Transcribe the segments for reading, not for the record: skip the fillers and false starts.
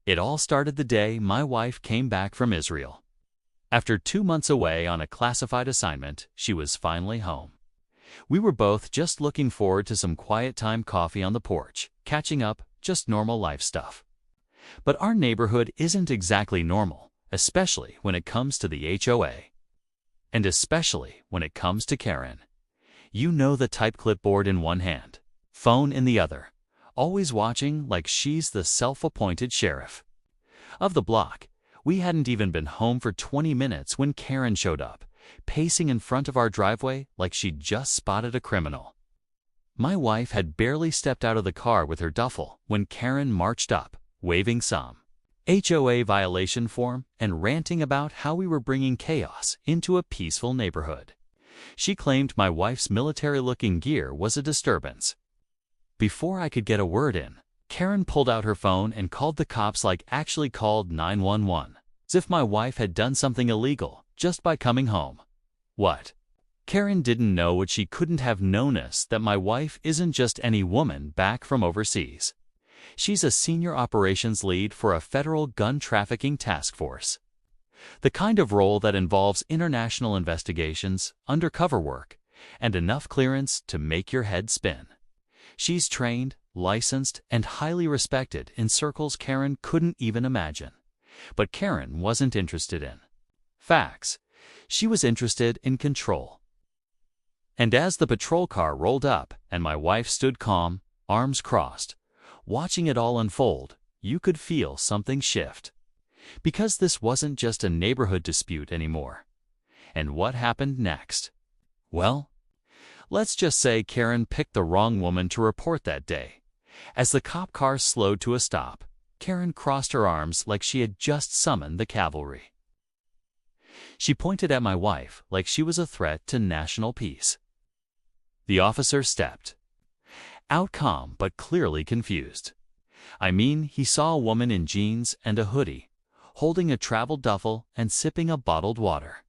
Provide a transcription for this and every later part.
It all started the day my wife came back from Israel. After 2 months away on a classified assignment, she was finally home. We were both just looking forward to some quiet time coffee on the porch, catching up, just normal life stuff. But our neighborhood isn't exactly normal, especially when it comes to the HOA. And especially when it comes to Karen. You know the type, clipboard in one hand, phone in the other, always watching like she's the self-appointed sheriff of the block. We hadn't even been home for 20 minutes when Karen showed up, pacing in front of our driveway like she'd just spotted a criminal. My wife had barely stepped out of the car with her duffel when Karen marched up, waving some HOA violation form and ranting about how we were bringing chaos into a peaceful neighborhood. She claimed my wife's military-looking gear was a disturbance. Before I could get a word in, Karen pulled out her phone and called the cops, like actually called 911, as if my wife had done something illegal just by coming home. What? Karen didn't know what she couldn't have known, us that my wife isn't just any woman back from overseas. She's a senior operations lead for a federal gun trafficking task force. The kind of role that involves international investigations, undercover work, and enough clearance to make your head spin. She's trained, licensed, and highly respected in circles Karen couldn't even imagine. But Karen wasn't interested in facts. She was interested in control. And as the patrol car rolled up and my wife stood calm, arms crossed, watching it all unfold, you could feel something shift. Because this wasn't just a neighborhood dispute anymore. And what happened next? Well, let's just say Karen picked the wrong woman to report that day. As the cop car slowed to a stop, Karen crossed her arms like she had just summoned the cavalry. She pointed at my wife like she was a threat to national peace. The officer stepped out, calm but clearly confused. I mean, he saw a woman in jeans and a hoodie, holding a travel duffel and sipping a bottled water.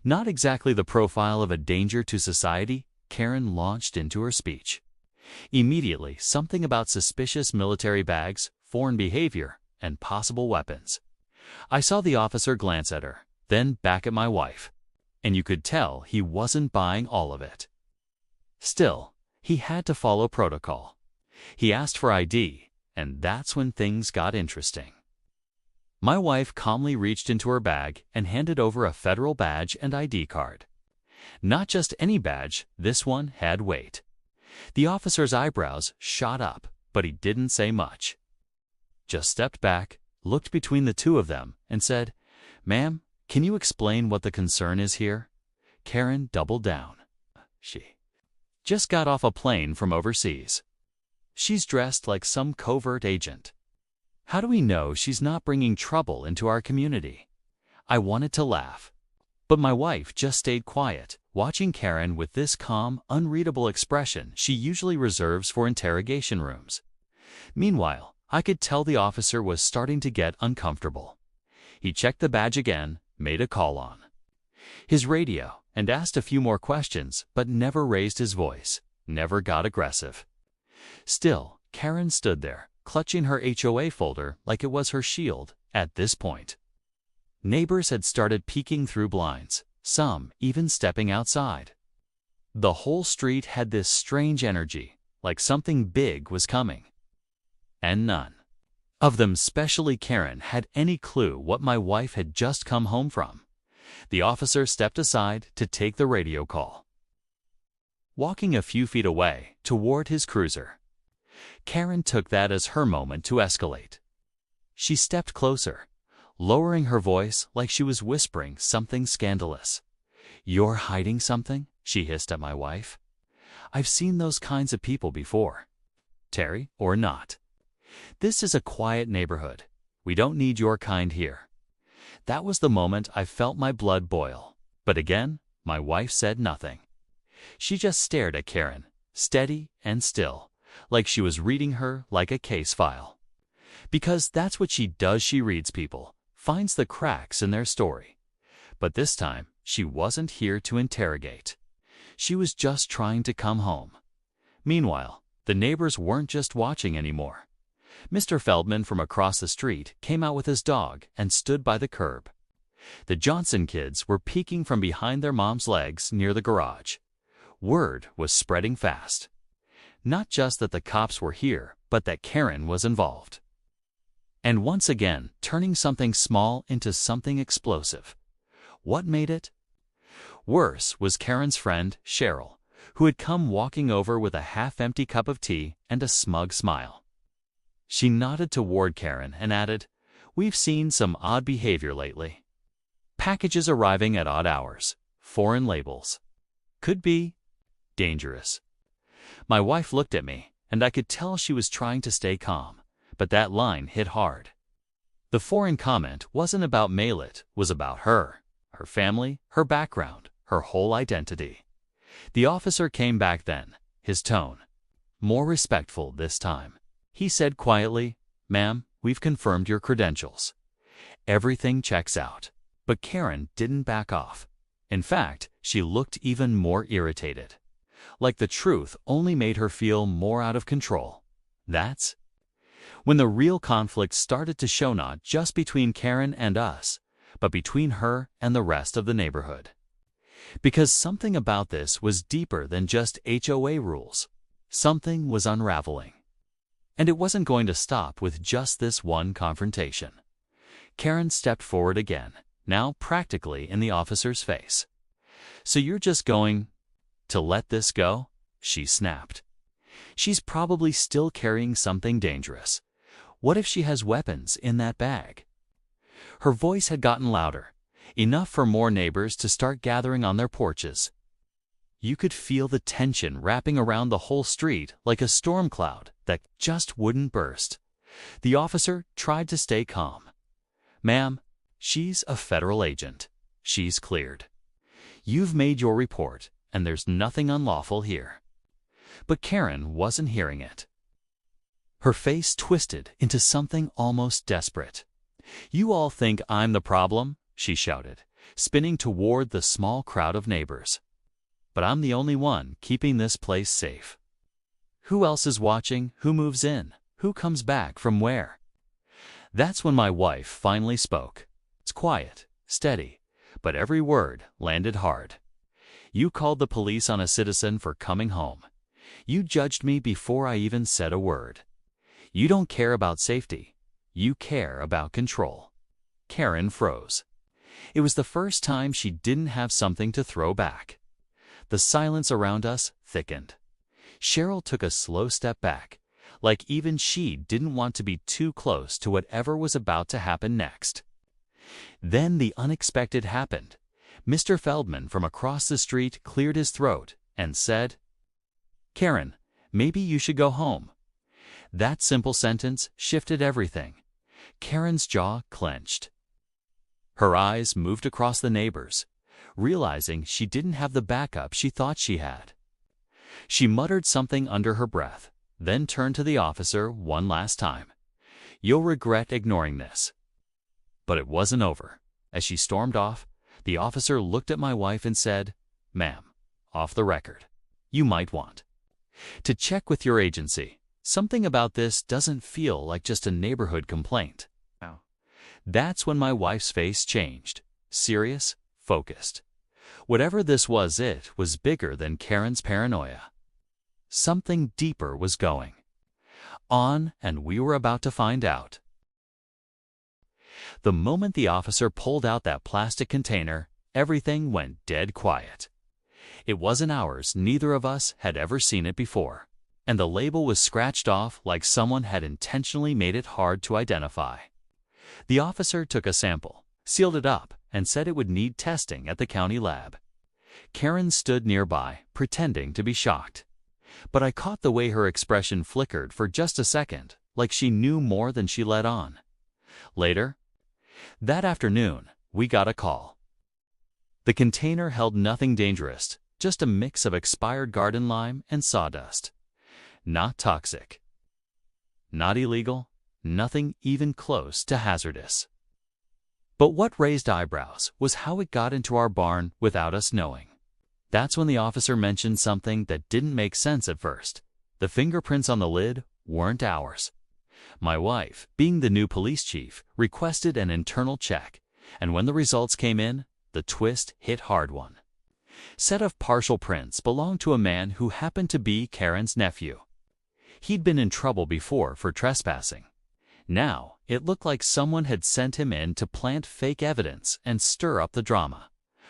Not exactly the profile of a danger to society. Karen launched into her speech. Immediately, something about suspicious military bags, foreign behavior, and possible weapons. I saw the officer glance at her, then back at my wife, and you could tell he wasn't buying all of it. Still, he had to follow protocol. He asked for ID, and that's when things got interesting. My wife calmly reached into her bag and handed over a federal badge and ID card. Not just any badge, this one had weight. The officer's eyebrows shot up, but he didn't say much. Just stepped back, looked between the two of them, and said, "Ma'am, can you explain what the concern is here?" Karen doubled down. She just got off a plane from overseas. She's dressed like some covert agent. How do we know she's not bringing trouble into our community? I wanted to laugh, but my wife just stayed quiet, watching Karen with this calm, unreadable expression she usually reserves for interrogation rooms. Meanwhile, I could tell the officer was starting to get uncomfortable. He checked the badge again, made a call on his radio, and asked a few more questions, but never raised his voice, never got aggressive. Still, Karen stood there, clutching her HOA folder like it was her shield. At this point, neighbors had started peeking through blinds, some even stepping outside. The whole street had this strange energy, like something big was coming. And none of them, especially Karen, had any clue what my wife had just come home from. The officer stepped aside to take the radio call. Walking a few feet away toward his cruiser, Karen took that as her moment to escalate. She stepped closer, lowering her voice like she was whispering something scandalous. "You're hiding something?" she hissed at my wife. "I've seen those kinds of people before. Terry or not. This is a quiet neighborhood. We don't need your kind here." That was the moment I felt my blood boil. But again, my wife said nothing. She just stared at Karen, steady and still, like she was reading her like a case file. Because that's what she does. She reads people, finds the cracks in their story. But this time, she wasn't here to interrogate. She was just trying to come home. Meanwhile, the neighbors weren't just watching anymore. Mr. Feldman from across the street came out with his dog and stood by the curb. The Johnson kids were peeking from behind their mom's legs near the garage. Word was spreading fast. Not just that the cops were here, but that Karen was involved. And once again, turning something small into something explosive. What made it? Worse was Karen's friend, Cheryl, who had come walking over with a half-empty cup of tea and a smug smile. She nodded toward Karen and added, "We've seen some odd behavior lately. Packages arriving at odd hours, foreign labels. Could be dangerous." My wife looked at me, and I could tell she was trying to stay calm, but that line hit hard. The foreign comment wasn't about mail, it was about her family, her background, her whole identity. The officer came back then, his tone more respectful this time. He said quietly, "Ma'am, we've confirmed your credentials. Everything checks out." But Karen didn't back off. In fact, she looked even more irritated. Like the truth only made her feel more out of control. That's when the real conflict started to show, not just between Karen and us, but between her and the rest of the neighborhood. Because something about this was deeper than just HOA rules. Something was unraveling. And it wasn't going to stop with just this one confrontation. Karen stepped forward again, now practically in the officer's face. "So you're just going to let this go?" she snapped. "She's probably still carrying something dangerous. What if she has weapons in that bag?" Her voice had gotten louder, enough for more neighbors to start gathering on their porches. You could feel the tension wrapping around the whole street like a storm cloud that just wouldn't burst. The officer tried to stay calm. "Ma'am, she's a federal agent. She's cleared. You've made your report, and there's nothing unlawful here." But Karen wasn't hearing it. Her face twisted into something almost desperate. "You all think I'm the problem?" she shouted, spinning toward the small crowd of neighbors. "But I'm the only one keeping this place safe. Who else is watching? Who moves in? Who comes back from where?" That's when my wife finally spoke. It's quiet, steady, but every word landed hard. "You called the police on a citizen for coming home. You judged me before I even said a word. You don't care about safety. You care about control." Karen froze. It was the first time she didn't have something to throw back. The silence around us thickened. Cheryl took a slow step back, like even she didn't want to be too close to whatever was about to happen next. Then the unexpected happened. Mr. Feldman from across the street cleared his throat and said, "Karen, maybe you should go home." That simple sentence shifted everything. Karen's jaw clenched. Her eyes moved across the neighbors, realizing she didn't have the backup she thought she had. She muttered something under her breath, then turned to the officer one last time. "You'll regret ignoring this." But it wasn't over. As she stormed off, the officer looked at my wife and said, "Ma'am, off the record, you might want to check with your agency. Something about this doesn't feel like just a neighborhood complaint." That's when my wife's face changed. Serious, focused. Whatever this was, it was bigger than Karen's paranoia. Something deeper was going on, and we were about to find out. The moment the officer pulled out that plastic container, everything went dead quiet. It wasn't ours, neither of us had ever seen it before, and the label was scratched off like someone had intentionally made it hard to identify. The officer took a sample, sealed it up, and said it would need testing at the county lab. Karen stood nearby, pretending to be shocked. But I caught the way her expression flickered for just a second, like she knew more than she let on. Later, that afternoon, we got a call. The container held nothing dangerous, just a mix of expired garden lime and sawdust. Not toxic. Not illegal. Nothing even close to hazardous. But what raised eyebrows was how it got into our barn without us knowing. That's when the officer mentioned something that didn't make sense at first. The fingerprints on the lid weren't ours. My wife, being the new police chief, requested an internal check, and when the results came in, the twist hit hard one. Set of partial prints belonged to a man who happened to be Karen's nephew. He'd been in trouble before for trespassing. Now, it looked like someone had sent him in to plant fake evidence and stir up the drama,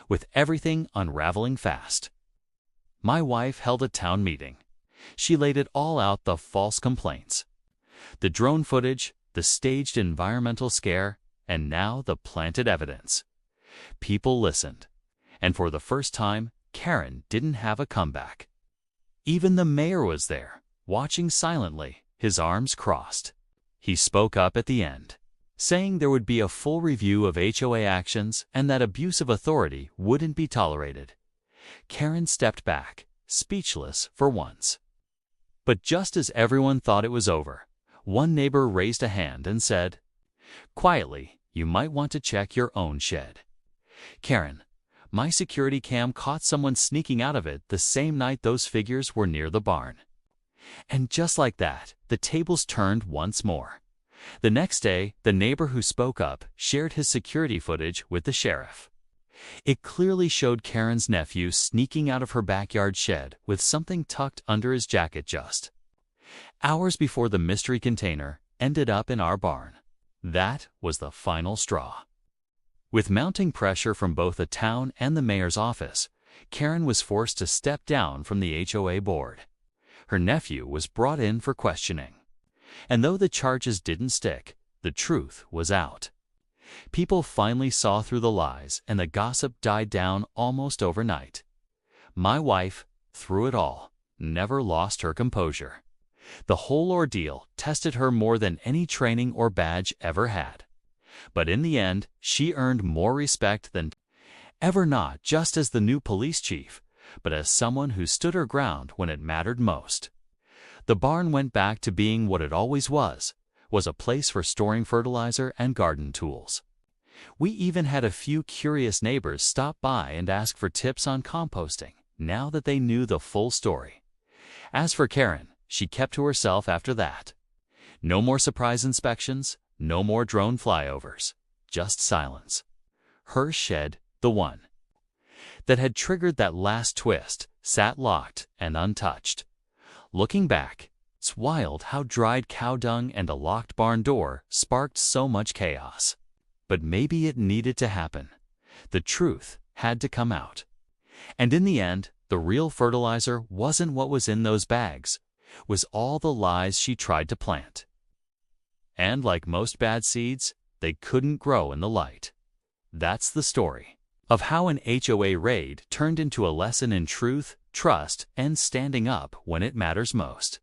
with everything unraveling fast. My wife held a town meeting. She laid it all out: the false complaints, the drone footage, the staged environmental scare, and now the planted evidence. People listened, and for the first time, Karen didn't have a comeback. Even the mayor was there, watching silently, his arms crossed. He spoke up at the end, saying there would be a full review of HOA actions and that abuse of authority wouldn't be tolerated. Karen stepped back, speechless for once. But just as everyone thought it was over, one neighbor raised a hand and said, "Quietly, you might want to check your own shed. Karen, my security cam caught someone sneaking out of it the same night those figures were near the barn." And just like that, the tables turned once more. The next day, the neighbor who spoke up shared his security footage with the sheriff. It clearly showed Karen's nephew sneaking out of her backyard shed with something tucked under his jacket just hours before the mystery container ended up in our barn. That was the final straw. With mounting pressure from both the town and the mayor's office, Karen was forced to step down from the HOA board. Her nephew was brought in for questioning. And though the charges didn't stick, the truth was out. People finally saw through the lies, and the gossip died down almost overnight. My wife, through it all, never lost her composure. The whole ordeal tested her more than any training or badge ever had. But in the end, she earned more respect than ever, not just as the new police chief, but as someone who stood her ground when it mattered most. The barn went back to being what it always was a place for storing fertilizer and garden tools. We even had a few curious neighbors stop by and ask for tips on composting, now that they knew the full story. As for Karen, she kept to herself after that. No more surprise inspections, no more drone flyovers, just silence. Her shed, the one that had triggered that last twist, sat locked and untouched. Looking back, it's wild how dried cow dung and a locked barn door sparked so much chaos. But maybe it needed to happen. The truth had to come out. And in the end, the real fertilizer wasn't what was in those bags, was all the lies she tried to plant. And like most bad seeds, they couldn't grow in the light. That's the story of how an HOA raid turned into a lesson in truth, trust, and standing up when it matters most.